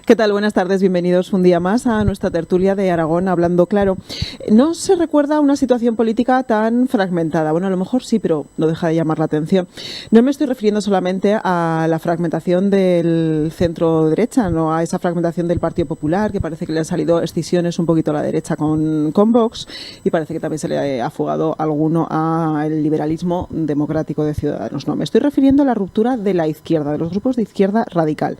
¿Qué tal? Buenas tardes, bienvenidos un día más a nuestra tertulia de Aragón Hablando Claro. No se recuerda una situación política tan fragmentada. Bueno, a lo mejor sí, pero no deja de llamar la atención. No me estoy refiriendo solamente a la fragmentación del centro-derecha, no a esa fragmentación del Partido Popular, que parece que le han salido escisiones un poquito a la derecha con Vox, y parece que también se le ha fugado alguno al liberalismo democrático de Ciudadanos. No, me estoy refiriendo a la ruptura de la izquierda, de los grupos de izquierda radical.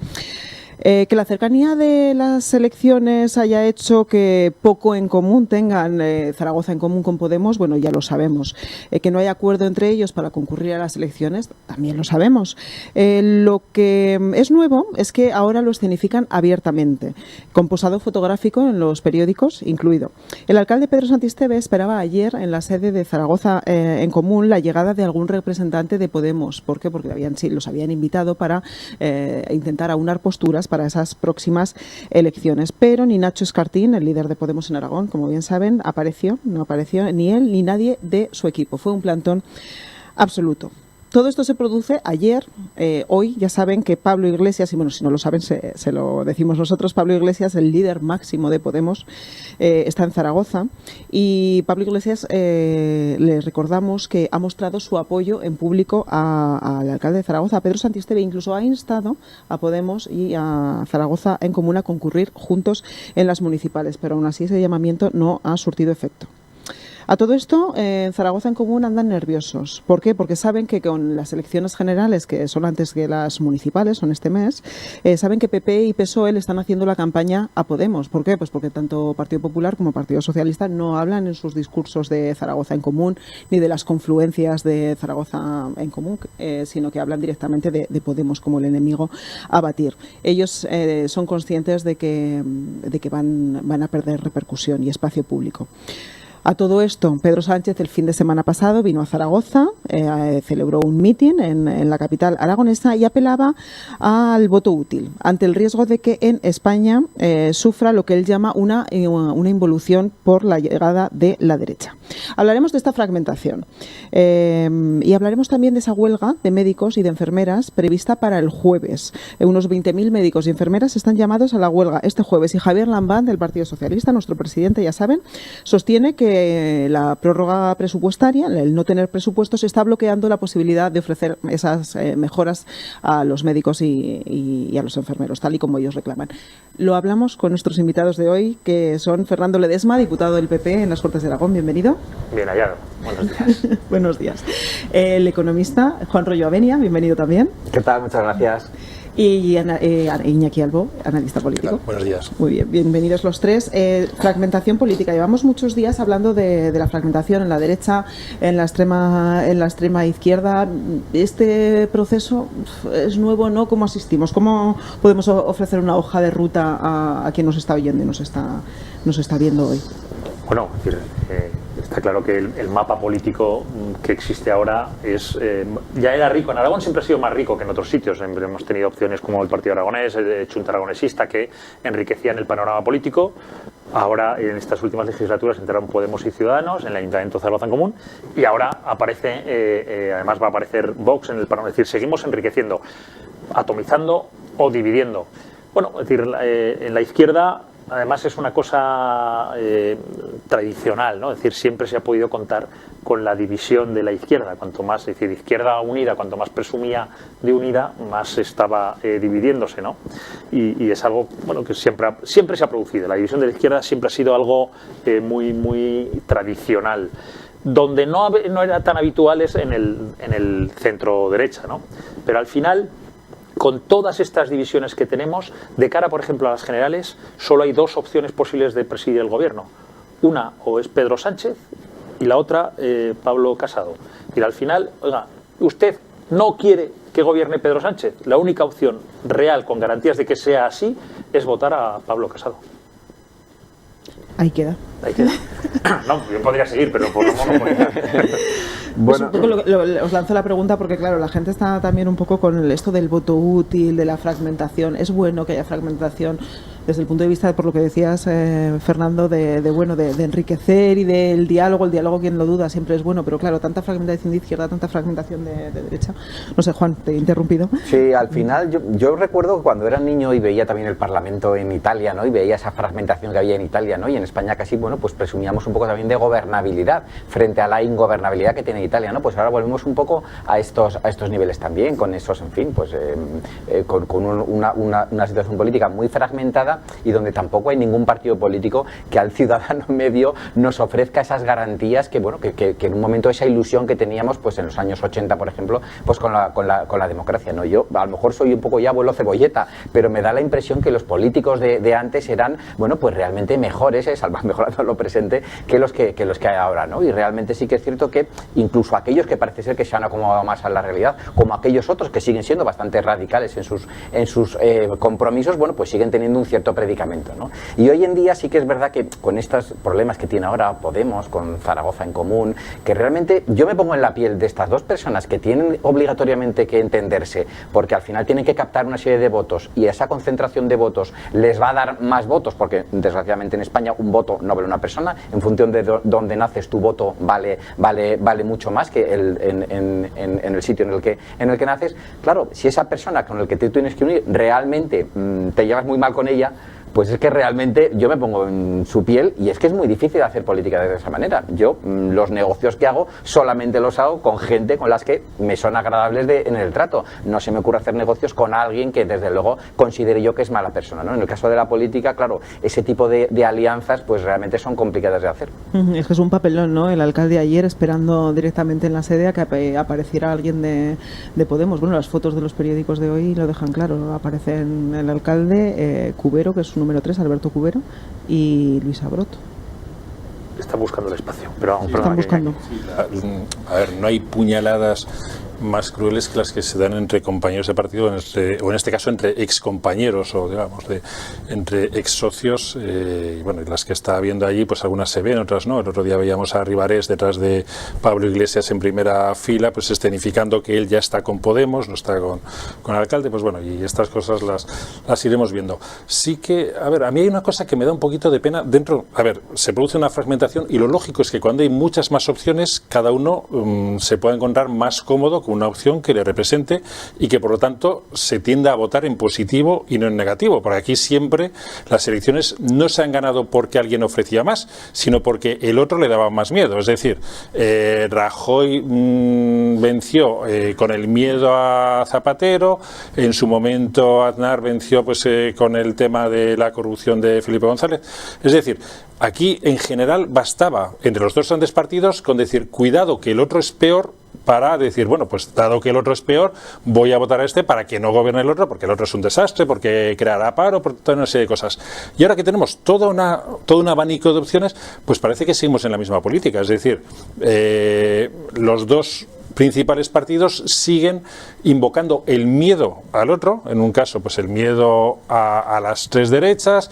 Que la cercanía de las elecciones haya hecho que poco en común tengan Zaragoza en común con Podemos, bueno, ya lo sabemos. Que no haya acuerdo entre ellos para concurrir a las elecciones, también lo sabemos. Lo que es nuevo es que ahora lo escenifican abiertamente, con posado fotográfico en los periódicos incluido. El alcalde Pedro Santisteve esperaba ayer en la sede de Zaragoza en común la llegada de algún representante de Podemos. ¿Por qué? Porque los habían invitado para intentar aunar posturas para esas próximas elecciones. Pero ni Nacho Escartín, el líder de Podemos en Aragón, como bien saben, no apareció ni él ni nadie de su equipo. Fue un plantón absoluto. Todo esto se produce ayer, hoy ya saben que Pablo Iglesias, y bueno, si no lo saben se lo decimos nosotros, Pablo Iglesias, el líder máximo de Podemos, está en Zaragoza, y Pablo Iglesias le recordamos que ha mostrado su apoyo en público al alcalde de Zaragoza, a Pedro Santisteve, incluso ha instado a Podemos y a Zaragoza en común a concurrir juntos en las municipales, pero aún así ese llamamiento no ha surtido efecto. A todo esto, en Zaragoza en Común andan nerviosos. ¿Por qué? Porque saben que con las elecciones generales, que son antes que las municipales, son este mes, saben que PP y PSOE le están haciendo la campaña a Podemos. ¿Por qué? Pues porque tanto Partido Popular como Partido Socialista no hablan en sus discursos de Zaragoza en Común ni de las confluencias de Zaragoza en Común, sino que hablan directamente de Podemos como el enemigo a batir. Ellos son conscientes de que van a perder repercusión y espacio público. A todo esto, Pedro Sánchez el fin de semana pasado vino a Zaragoza, celebró un mitin en la capital aragonesa y apelaba al voto útil, ante el riesgo de que en España sufra lo que él llama una involución por la llegada de la derecha. Hablaremos de esta fragmentación y hablaremos también de esa huelga de médicos y de enfermeras prevista para el jueves. Unos 20.000 médicos y enfermeras están llamados a la huelga este jueves y Javier Lambán, del Partido Socialista, nuestro presidente, ya saben, sostiene que la prórroga presupuestaria, el no tener presupuestos, está bloqueando la posibilidad de ofrecer esas mejoras a los médicos y a los enfermeros, tal y como ellos reclaman. Lo hablamos con nuestros invitados de hoy, que son Fernando Ledesma, diputado del PP en las Cortes de Aragón. Bienvenido. Bien hallado. Buenos días. Buenos días. El economista Juan Rollo Avenia, bienvenido también. ¿Qué tal? Muchas gracias. Y Iñaki Albó, analista político. Buenos días. Muy bien, bienvenidos los tres. Fragmentación política. Llevamos muchos días hablando de la fragmentación en la derecha, en la extrema izquierda. Este proceso es nuevo, ¿no? ¿Cómo asistimos? ¿Cómo podemos ofrecer una hoja de ruta a quien nos está oyendo y nos está viendo hoy? Bueno, está claro que el mapa político que existe ahora ya era rico. En Aragón siempre ha sido más rico que en otros sitios. Siempre hemos tenido opciones como el Partido Aragonés, el Chunta Aragonesista, que enriquecían el panorama político. Ahora, en estas últimas legislaturas, entraron Podemos y Ciudadanos en el Ayuntamiento de Zaragoza en Común, y ahora además va a aparecer Vox en el panorama. Es decir, seguimos enriqueciendo, atomizando o dividiendo. Bueno, es decir, en la izquierda, además, es una cosa tradicional, ¿no? Es decir, siempre se ha podido contar con la división de la izquierda. Cuanto más, es decir, Izquierda Unida, cuanto más presumía de unida, más estaba dividiéndose, ¿no? Y es algo, bueno, que siempre se ha producido. La división de la izquierda siempre ha sido algo muy tradicional. Donde no era tan habitual es en el centro derecha, ¿no? Pero al final, con todas estas divisiones que tenemos, de cara, por ejemplo, a las generales, solo hay dos opciones posibles de presidir el gobierno. Una o es Pedro Sánchez y la otra Pablo Casado. Y al final, oiga, usted no quiere que gobierne Pedro Sánchez. La única opción real, con garantías de que sea así, es votar a Pablo Casado. Ahí queda. Ahí queda. No, yo podría seguir, pero por lo monopolizar. Bueno, pues un poco os lanzo la pregunta porque, claro, la gente está también un poco con esto del voto útil, de la fragmentación. Es bueno que haya fragmentación desde el punto de vista, por lo que decías, Fernando, de enriquecer y del diálogo. El diálogo, quien lo duda, siempre es bueno, pero claro, tanta fragmentación de izquierda, tanta fragmentación de derecha. No sé, Juan, te he interrumpido. Sí, al final yo recuerdo cuando era niño y veía también el Parlamento en Italia, ¿no? Y veía esa fragmentación que había en Italia, ¿no? Y en España casi, bueno, pues presumíamos un poco también de gobernabilidad frente a la ingobernabilidad que tiene Italia, ¿no? Pues ahora volvemos un poco a estos niveles también, con esos, en fin, pues con una situación política muy fragmentada y donde tampoco hay ningún partido político que al ciudadano medio nos ofrezca esas garantías que, bueno, que en un momento esa ilusión que teníamos, pues en los años 80, por ejemplo, pues con la democracia, ¿no? Yo a lo mejor soy un poco ya abuelo cebolleta, pero me da la impresión que los políticos de antes eran, bueno, pues realmente mejores, mejorando lo presente, que los que hay ahora, ¿no? Y realmente sí que es cierto que incluso aquellos que parece ser que se han acomodado más a la realidad, como aquellos otros que siguen siendo bastante radicales en sus compromisos, bueno, pues siguen teniendo un cierto predicamento, ¿no? Y hoy en día sí que es verdad que con estos problemas que tiene ahora Podemos, con Zaragoza en Común, que realmente yo me pongo en la piel de estas dos personas que tienen obligatoriamente que entenderse, porque al final tienen que captar una serie de votos y esa concentración de votos les va a dar más votos, porque desgraciadamente en España un voto no vale una persona, en función de dónde naces tu voto vale mucho más que en el sitio en el que naces. Claro, si esa persona con la que te tienes que unir realmente te llevas muy mal con ella, pues es que realmente yo me pongo en su piel y es que es muy difícil hacer política de esa manera. Yo los negocios que hago solamente los hago con gente con las que me son agradables en el trato. No se me ocurre hacer negocios con alguien que desde luego considere yo que es mala persona, ¿no? En el caso de la política, claro, ese tipo de alianzas pues realmente son complicadas de hacer. Es que es un papelón, ¿no? El alcalde ayer esperando directamente en la sede a que apareciera alguien de Podemos. Bueno, las fotos de los periódicos de hoy lo dejan claro. Aparecen el alcalde, Cubero, que es su número 3, Alberto Cubero, y Luis Abrot. Está buscando el espacio, pero vamos, están buscando. A ver, no hay puñaladas más crueles que las que se dan entre compañeros de partido, o en este caso entre excompañeros o digamos entre ex socios, y bueno, y las que está viendo allí, pues algunas se ven, otras no. El otro día veíamos a Ribarés detrás de Pablo Iglesias en primera fila, pues escenificando que él ya está con Podemos, no está con el alcalde, pues bueno, y estas cosas las iremos viendo. Sí que, a ver, a mí hay una cosa que me da un poquito de pena dentro, a ver, se produce una fragmentación y lo lógico es que cuando hay muchas más opciones, cada uno se pueda encontrar más cómodo con una opción que le represente y que por lo tanto se tienda a votar en positivo y no en negativo, porque aquí siempre las elecciones no se han ganado porque alguien ofrecía más, sino porque el otro le daba más miedo. Es decir, Rajoy venció con el miedo a Zapatero, en su momento Aznar venció pues con el tema de la corrupción de Felipe González. Es decir, aquí en general bastaba entre los dos grandes partidos con decir cuidado que el otro es peor, para decir, bueno, pues dado que el otro es peor, voy a votar a este para que no gobierne el otro, porque el otro es un desastre, porque creará paro, por toda una serie de cosas. Y ahora que tenemos todo un abanico de opciones, pues parece que seguimos en la misma política. Es decir, los dos principales partidos siguen invocando el miedo al otro, en un caso, pues el miedo a las tres derechas.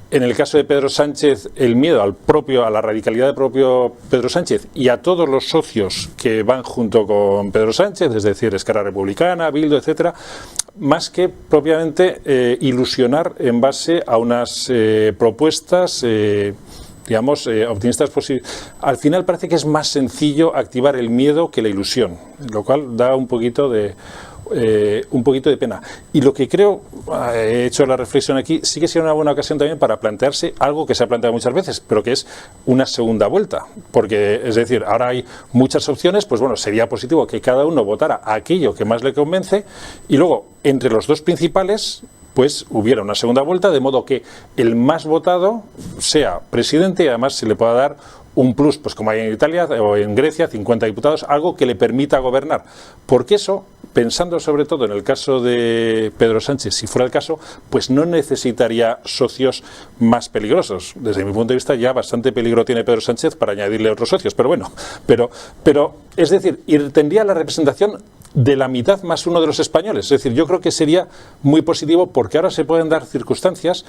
En el caso de Pedro Sánchez, el miedo a la radicalidad del propio Pedro Sánchez y a todos los socios que van junto con Pedro Sánchez, es decir, Esquerra Republicana, Bildu, etcétera, más que propiamente ilusionar en base a unas propuestas digamos, optimistas posibles. Al final parece que es más sencillo activar el miedo que la ilusión, lo cual da un poquito de pena. Y lo que creo, he hecho la reflexión aquí, sí que sería una buena ocasión también para plantearse algo que se ha planteado muchas veces, pero que es una segunda vuelta. Porque, es decir, ahora hay muchas opciones, pues bueno, sería positivo que cada uno votara aquello que más le convence y luego, entre los dos principales, pues hubiera una segunda vuelta, de modo que el más votado sea presidente y además se le pueda dar un plus, pues como hay en Italia o en Grecia, 50 diputados, algo que le permita gobernar. Porque eso, pensando sobre todo en el caso de Pedro Sánchez, si fuera el caso, pues no necesitaría socios más peligrosos. Desde mi punto de vista ya bastante peligro tiene Pedro Sánchez para añadirle otros socios, pero bueno, pero es decir, tendría la representación de la mitad más uno de los españoles. Es decir, yo creo que sería muy positivo porque ahora se pueden dar circunstancias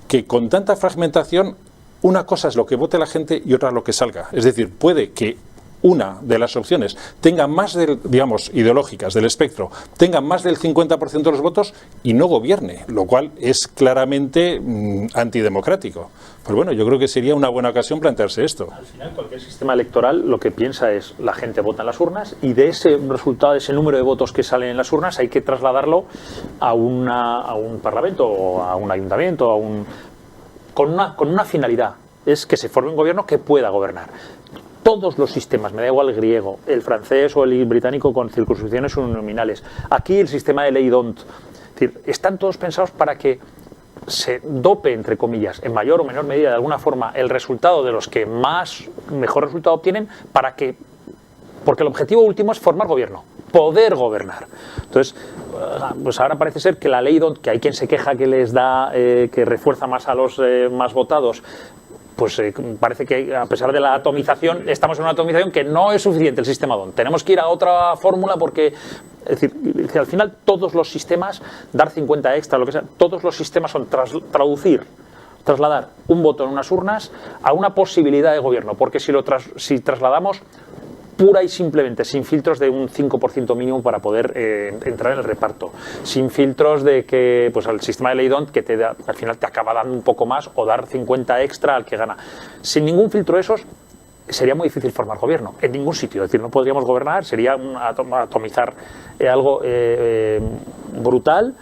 que con tanta fragmentación una cosa es lo que vote la gente y otra lo que salga. Es decir, puede que una de las opciones tenga más del, digamos, ideológicas del espectro, tenga más del 50% de los votos y no gobierne, lo cual es claramente antidemocrático. Pues bueno, yo creo que sería una buena ocasión plantearse esto. Al final, cualquier sistema electoral lo que piensa es la gente vota en las urnas y de ese resultado, de ese número de votos que salen en las urnas, hay que trasladarlo a un parlamento o a un ayuntamiento, con una finalidad, es que se forme un gobierno que pueda gobernar. Todos los sistemas, me da igual el griego, el francés o el británico con circunscripciones uninominales. Aquí el sistema de ley d'hondt, es decir, están todos pensados para que se dope, entre comillas, en mayor o menor medida, de alguna forma, el resultado de los que mejor resultado obtienen, porque el objetivo último es formar gobierno, poder gobernar. Entonces, pues ahora parece ser que la ley d'hondt, que hay quien se queja que les da, que refuerza más a los más votados, pues parece que a pesar de la atomización, estamos en una atomización que no es suficiente el sistema d'hondt. Tenemos que ir a otra fórmula porque, es decir, al final todos los sistemas, dar 50 extra, lo que sea, todos los sistemas son trasladar un voto en unas urnas a una posibilidad de gobierno, porque si trasladamos pura y simplemente, sin filtros de un 5% mínimo para poder entrar en el reparto, sin filtros de que, pues al sistema de ley d'hondt que al final te acaba dando un poco más o dar 50 extra al que gana. Sin ningún filtro de esos, sería muy difícil formar gobierno, en ningún sitio, es decir, no podríamos gobernar, sería atomizar algo brutal.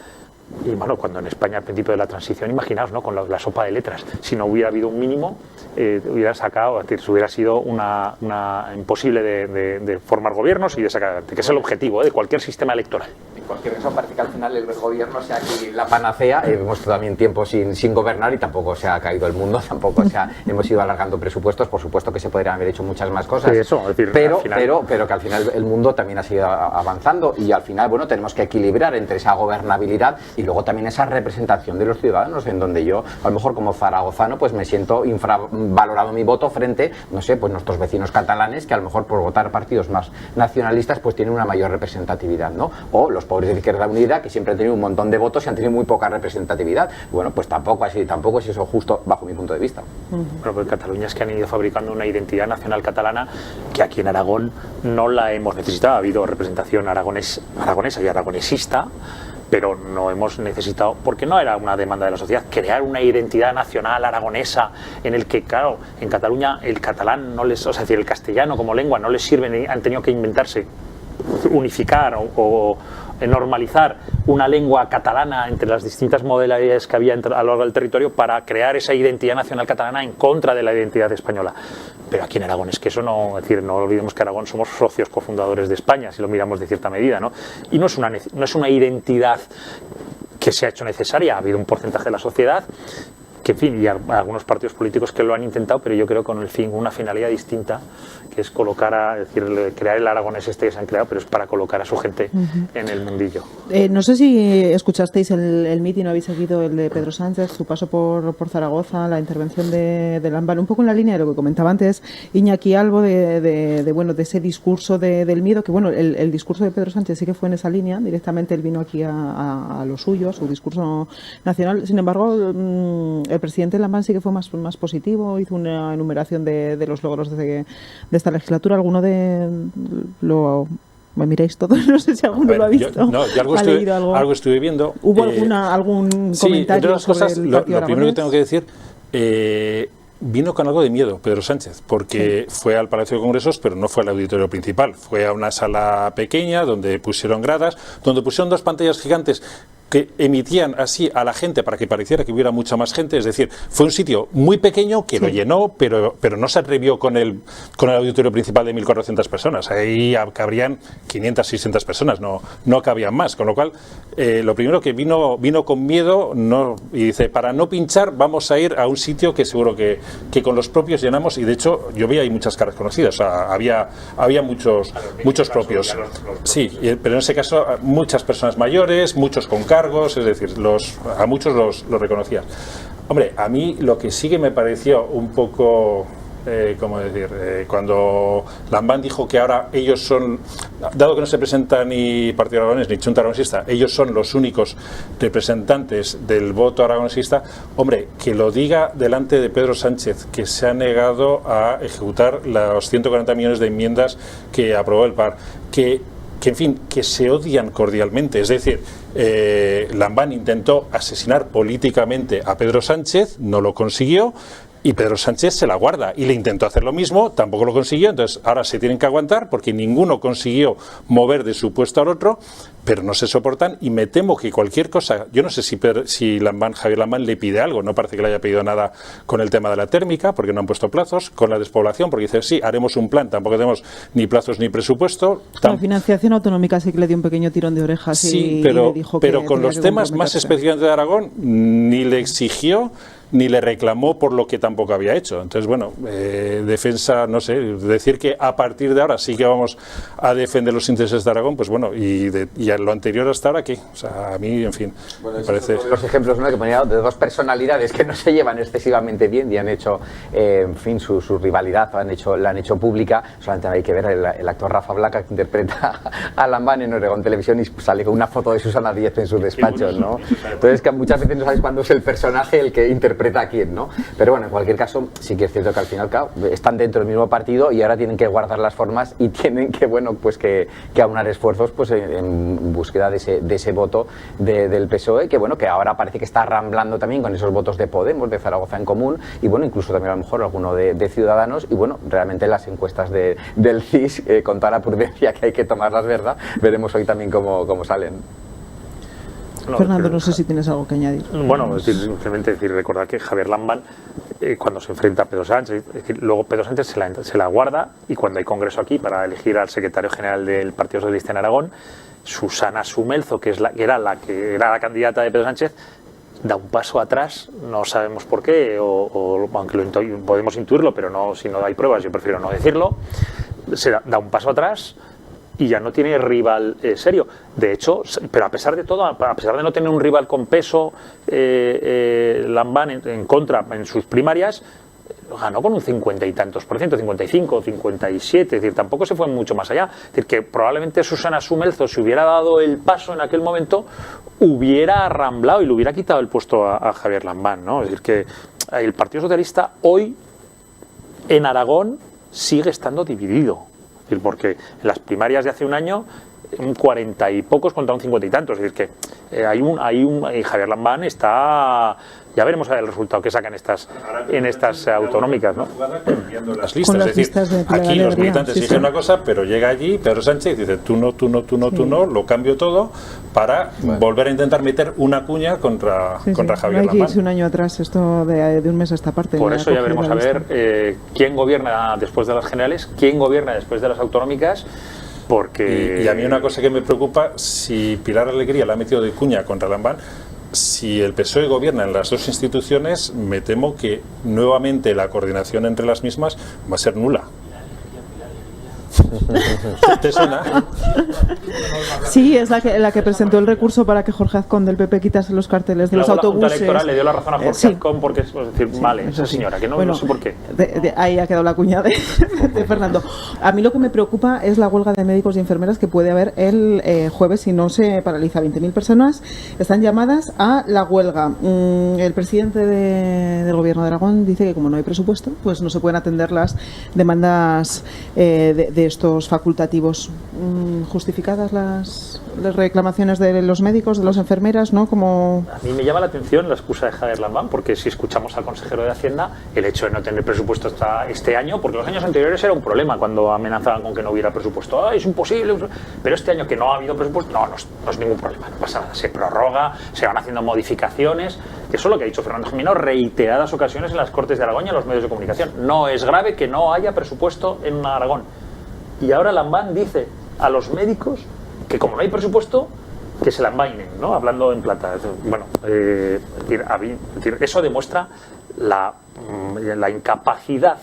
Y bueno, cuando en España al principio de la transición, imaginaos, ¿no?, con la sopa de letras, si no hubiera habido un mínimo, hubiera sacado, es decir, hubiera sido una imposible de formar gobiernos y de sacar adelante, que es el objetivo de cualquier sistema electoral. En cualquier caso, parece que al final el gobierno sea aquí la panacea. Hemos también tiempo sin gobernar y tampoco se ha caído el mundo, tampoco hemos ido alargando presupuestos. Por supuesto que se podrían haber hecho muchas más cosas, sí, eso, es decir, pero que al final el mundo también ha seguido avanzando y al final, bueno, tenemos que equilibrar entre esa gobernabilidad y luego también esa representación de los ciudadanos, en donde yo, a lo mejor como zaragozano, pues me siento infravalorado mi voto frente, no sé, pues nuestros vecinos catalanes, que a lo mejor por votar partidos más nacionalistas, pues tienen una mayor representatividad, ¿no? O los pobres de Izquierda Unida, que siempre han tenido un montón de votos y han tenido muy poca representatividad. Bueno, pues tampoco es eso justo bajo mi punto de vista. Bueno, pues Cataluña es que han ido fabricando una identidad nacional catalana que aquí en Aragón no la hemos necesitado. Ha habido representación aragonesa y aragonesista, pero no hemos necesitado, porque no era una demanda de la sociedad, crear una identidad nacional aragonesa en el que, claro, en Cataluña el catalán no les, o sea, es decir, el castellano como lengua no les sirve, han tenido que inventarse, unificar o normalizar una lengua catalana entre las distintas modalidades que había a lo largo del territorio para crear esa identidad nacional catalana en contra de la identidad española. Pero aquí en Aragón es que eso no, es decir, no olvidemos que Aragón somos socios cofundadores de España, si lo miramos de cierta medida, ¿no? Y no es una identidad que se ha hecho necesaria, ha habido un porcentaje de la sociedad que, en fin, y algunos partidos políticos que lo han intentado, pero yo creo con una finalidad distinta, que es crear el aragonés que se han creado, pero es para colocar a su gente en el mundillo. No sé si escuchasteis el mitin o habéis seguido el de Pedro Sánchez, su paso por Zaragoza, la intervención de Lambán, un poco en la línea de lo que comentaba antes Iñaki Albo, de ese discurso del miedo, que bueno, el discurso de Pedro Sánchez sí que fue en esa línea, directamente él vino aquí a lo suyo, a su discurso nacional. Sin embargo, el presidente Lambán sí que fue más positivo, hizo una enumeración de los logros de esta legislatura. ¿Alguno me miráis todos? No sé si alguno lo ha visto. Yo algo estuve viendo. ¿Hubo algún comentario? Entre otras cosas, lo primero que tengo que decir, vino con algo de miedo Pedro Sánchez, porque fue al Palacio de Congresos, pero no fue al auditorio principal. Fue a una sala pequeña donde pusieron gradas, donde pusieron dos pantallas gigantes que emitían así a la gente para que pareciera que hubiera mucha más gente. Es decir, fue un sitio muy pequeño que lo llenó, pero no se atrevió con el auditorio principal de 1.400 personas. Ahí cabrían 500, 600 personas, no cabían más. Con lo cual, lo primero que vino con miedo, y dice, para no pinchar vamos a ir a un sitio que seguro que con los propios llenamos. Y de hecho, yo vi ahí muchas caras conocidas. O sea, había muchos propios. Sí, pero en ese caso muchas personas mayores, muchos con cargos, es decir, a muchos los reconocía. Hombre, a mí lo que sí que me pareció un poco ¿cómo decir? Cuando Lambán dijo que ahora ellos son, dado que no se presenta ni Partido Aragonés ni Junta Aragonesista, ellos son los únicos representantes del voto aragonesista, hombre, que lo diga delante de Pedro Sánchez, que se ha negado a ejecutar los 140 millones de enmiendas que aprobó el PAR, que en fin, que se odian cordialmente. Es decir, Lambán intentó asesinar políticamente a Pedro Sánchez, no lo consiguió, y Pedro Sánchez se la guarda y le intentó hacer lo mismo, tampoco lo consiguió, entonces ahora se tienen que aguantar porque ninguno consiguió mover de su puesto al otro, pero no se soportan y me temo que cualquier cosa, yo no sé si Javier Lambán le pide algo, no parece que le haya pedido nada con el tema de la térmica, porque no han puesto plazos, con la despoblación, porque dice, sí, haremos un plan, tampoco tenemos ni plazos ni presupuesto. La financiación autonómica sí que le dio un pequeño tirón de orejas sí, y pero, le dijo pero que con los temas más específicos de Aragón ni le exigió ni le reclamó por lo que tampoco había hecho. Entonces, bueno, defensa, no sé, decir que a partir de ahora sí que vamos a defender los intereses de Aragón, pues bueno, y a lo anterior hasta ahora, ¿qué? O sea, a mí, en fin, bueno, me parece... Los ejemplos, ¿no?, que ponía de dos personalidades que no se llevan excesivamente bien y han hecho, en fin, su rivalidad, la han hecho pública. Solamente hay que ver el actor Rafa Blanca, que interpreta a Lambán en Oregón Televisión y sale con una foto de Susana Díez en su despacho, ¿no? Entonces, que muchas veces no sabes cuándo es el personaje el que interpreta a quién, ¿no? Pero bueno, en cualquier caso, sí que es cierto que al final, claro, están dentro del mismo partido y ahora tienen que guardar las formas y tienen que, bueno, pues que aunar esfuerzos pues en búsqueda de ese voto del PSOE, que bueno, que ahora parece que está ramblando también con esos votos de Podemos, de Zaragoza en Común, y bueno, incluso también a lo mejor alguno de Ciudadanos, y bueno, realmente las encuestas del CIS, con toda la prudencia que hay que tomarlas, ¿verdad? Veremos hoy también cómo salen. No, Fernando, no sé si tienes algo que añadir. Bueno, simplemente recordar que Javier Lambán, cuando se enfrenta a Pedro Sánchez, luego Pedro Sánchez se la guarda, y cuando hay congreso aquí para elegir al secretario general del Partido Socialista en Aragón, Susana Sumelzo, que era la candidata de Pedro Sánchez, da un paso atrás, no sabemos por qué, o aunque podemos intuirlo, pero no, si no hay pruebas, yo prefiero no decirlo, da un paso atrás y ya no tiene rival serio. De hecho, pero a pesar de todo, a pesar de no tener un rival con peso, Lambán en contra en sus primarias, ganó con un 50 y tantos por ciento, 55, 57, es decir, tampoco se fue mucho más allá. Es decir, que probablemente Susana Sumelzo, si hubiera dado el paso en aquel momento, hubiera arramblado y le hubiera quitado el puesto a Javier Lambán, ¿no? Es decir, que el Partido Socialista hoy en Aragón sigue estando dividido. Es decir, porque en las primarias de hace un año, un 40 y pocos contra un 50 y tantos. Es decir, que Javier Lambán está... Ya veremos el resultado que sacan en estas autonómicas, ¿no? Las listas, es decir, aquí los militantes dicen una cosa, pero llega allí Pedro Sánchez y dice tú no, lo cambio todo para volver a intentar meter una cuña contra Javier Lambán. Hay que irse un año atrás, esto de un mes a esta parte. Por eso ya veremos a ver quién gobierna después de las generales, quién gobierna después de las autonómicas. Porque... Y a mí una cosa que me preocupa, si Pilar Alegría la ha metido de cuña contra Lambán, si el PSOE gobierna en las dos instituciones, me temo que nuevamente la coordinación entre las mismas va a ser nula. ¿Te suena? Sí, es la que presentó el recurso para que Jorge Azcón del PP quitase los carteles de los autobuses. La Junta Electoral le dio la razón a Jorge Azcón porque es decir, vale, esa señora, que no sé por qué. Ahí ha quedado la cuña de Fernando. A mí lo que me preocupa es la huelga de médicos y enfermeras que puede haber el jueves si no se paraliza. 20.000 personas están llamadas a la huelga. El presidente del Gobierno de Aragón dice que como no hay presupuesto, pues no se pueden atender las demandas de estos facultativos. ¿Justificadas las reclamaciones de los médicos, de las enfermeras, no? Como... A mí me llama la atención la excusa de Javier Lambán, porque si escuchamos al consejero de Hacienda, el hecho de no tener presupuesto hasta este año, porque los años anteriores era un problema cuando amenazaban con que no hubiera presupuesto. Es imposible, pero este año que no ha habido presupuesto, no es ningún problema, no pasa nada, se prorroga, se van haciendo modificaciones. Eso es lo que ha dicho Fernando Gimeno reiteradas ocasiones en las Cortes de Aragón y en los medios de comunicación. No es grave que no haya presupuesto en Aragón. Y ahora Lambán dice a los médicos que como no hay presupuesto, que se la envainen, ¿no? Hablando en plata. Bueno, eso demuestra la incapacidad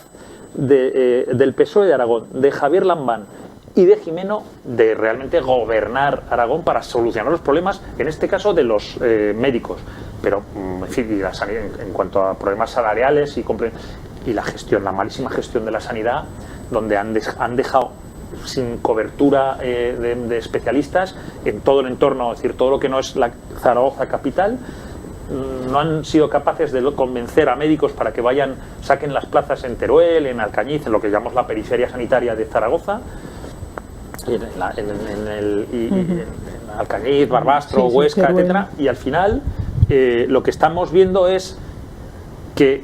del PSOE de Aragón, de Javier Lambán y de Gimeno de realmente gobernar Aragón para solucionar los problemas, en este caso de los médicos. Pero, en fin, en cuanto a problemas salariales y y la malísima gestión de la sanidad, donde han dejado sin cobertura de especialistas en todo el entorno, es decir, todo lo que no es la Zaragoza capital. No han sido capaces de convencer a médicos para que saquen las plazas en Teruel, en Alcañiz, en lo que llamamos la periferia sanitaria de Zaragoza, en Alcañiz, Barbastro, Huesca, etcétera. Y al final lo que estamos viendo es que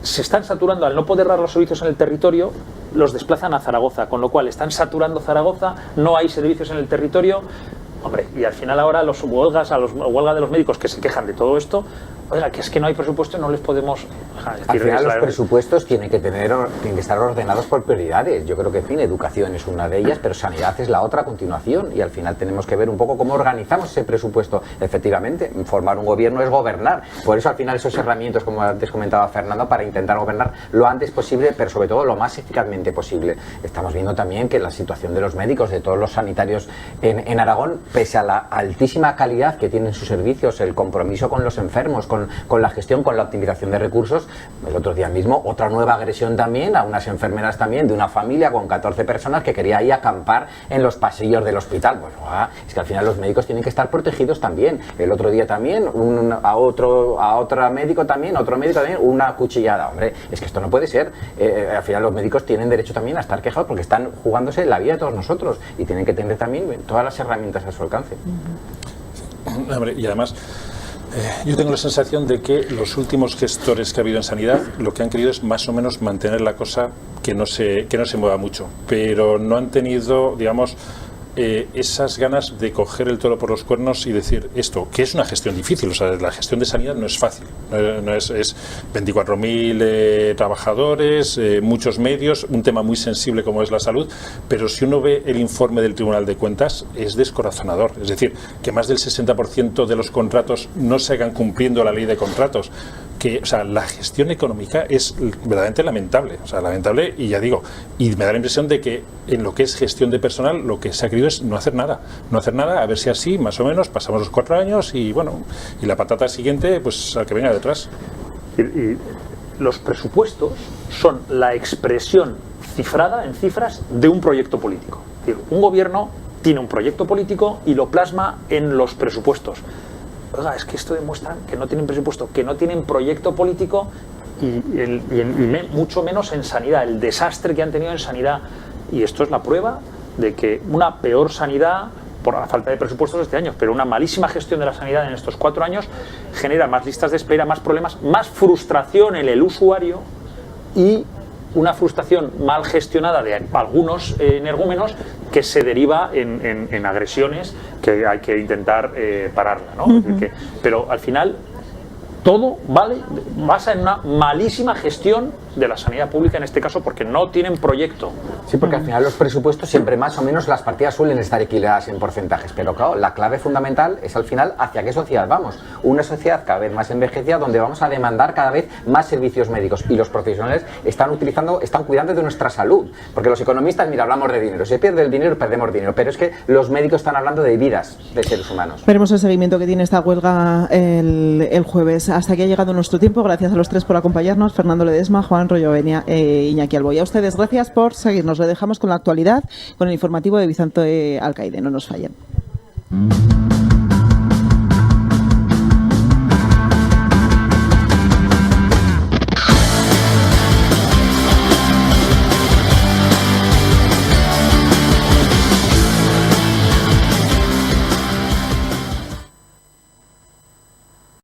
se están saturando, al no poder dar los servicios en el territorio, los desplazan a Zaragoza, con lo cual están saturando Zaragoza, no hay servicios en el territorio. Hombre, y al final ahora los huelga de los médicos que se quejan de todo esto, oiga, que es que no hay presupuesto y no les podemos... Al final los presupuestos tienen que estar ordenados por prioridades. Yo creo que, en fin, educación es una de ellas, pero sanidad es la otra a continuación, y al final tenemos que ver un poco cómo organizamos ese presupuesto. Efectivamente, formar un gobierno es gobernar. Por eso al final esos herramientas, como antes comentaba Fernando, para intentar gobernar lo antes posible, pero sobre todo lo más eficazmente posible. Estamos viendo también que la situación de los médicos, de todos los sanitarios en Aragón, pese a la altísima calidad que tienen sus servicios, el compromiso con los enfermos, con la gestión, con la optimización de recursos. El otro día mismo otra nueva agresión también a unas enfermeras también de una familia con 14 personas que quería ir a acampar en los pasillos del hospital. Bueno, es que al final los médicos tienen que estar protegidos también. El otro día también a otro médico también, una cuchillada. Hombre, es que esto no puede ser. Al final los médicos tienen derecho también a estar quejados porque están jugándose la vida de todos nosotros y tienen que tener también todas las herramientas a su alcance. Hombre, y además yo tengo la sensación de que los últimos gestores que ha habido en sanidad lo que han querido es más o menos mantener la cosa que no se mueva mucho, pero no han tenido, digamos, esas ganas de coger el toro por los cuernos y decir esto, que es una gestión difícil. O sea, la gestión de sanidad no es fácil, es 24.000 trabajadores, muchos medios, un tema muy sensible como es la salud, pero si uno ve el informe del Tribunal de Cuentas es descorazonador, es decir, que más del 60% de los contratos no se hagan cumpliendo la ley de contratos. O sea, la gestión económica es verdaderamente lamentable, y ya digo, y me da la impresión de que en lo que es gestión de personal lo que se ha querido es no hacer nada, a ver si así, más o menos, pasamos los 4 años y bueno, y la patata siguiente, pues al que venga detrás. Y los presupuestos son la expresión cifrada en cifras de un proyecto político. Es decir, un gobierno tiene un proyecto político y lo plasma en los presupuestos. Oiga, es que esto demuestra que no tienen presupuesto, que no tienen proyecto político y mucho menos en sanidad, el desastre que han tenido en sanidad. Y esto es la prueba de que una peor sanidad, por la falta de presupuestos este año, pero una malísima gestión de la sanidad en estos 4 años genera más listas de espera, más problemas, más frustración en el usuario y una frustración mal gestionada de algunos energúmenos que se deriva en agresiones que hay que intentar pararla, ¿no? Uh-huh. Pero al final todo basa en una malísima gestión de la sanidad pública en este caso, porque no tienen proyecto. Sí, porque al final los presupuestos siempre más o menos las partidas suelen estar equilibradas en porcentajes, pero claro, la clave fundamental es al final hacia qué sociedad vamos. Una sociedad cada vez más envejecida donde vamos a demandar cada vez más servicios médicos y los profesionales están cuidando de nuestra salud, porque los economistas, mira, hablamos de dinero, si pierde el dinero perdemos dinero, pero es que los médicos están hablando de vidas de seres humanos. Veremos el seguimiento que tiene esta huelga el jueves. Hasta aquí ha llegado nuestro tiempo. Gracias a los tres por acompañarnos. Fernando Ledesma, Juan Royovenia e Iñaki Alboy. A ustedes gracias por seguirnos. Le dejamos con la actualidad, con el informativo de Vicente Alcaide. No nos fallen.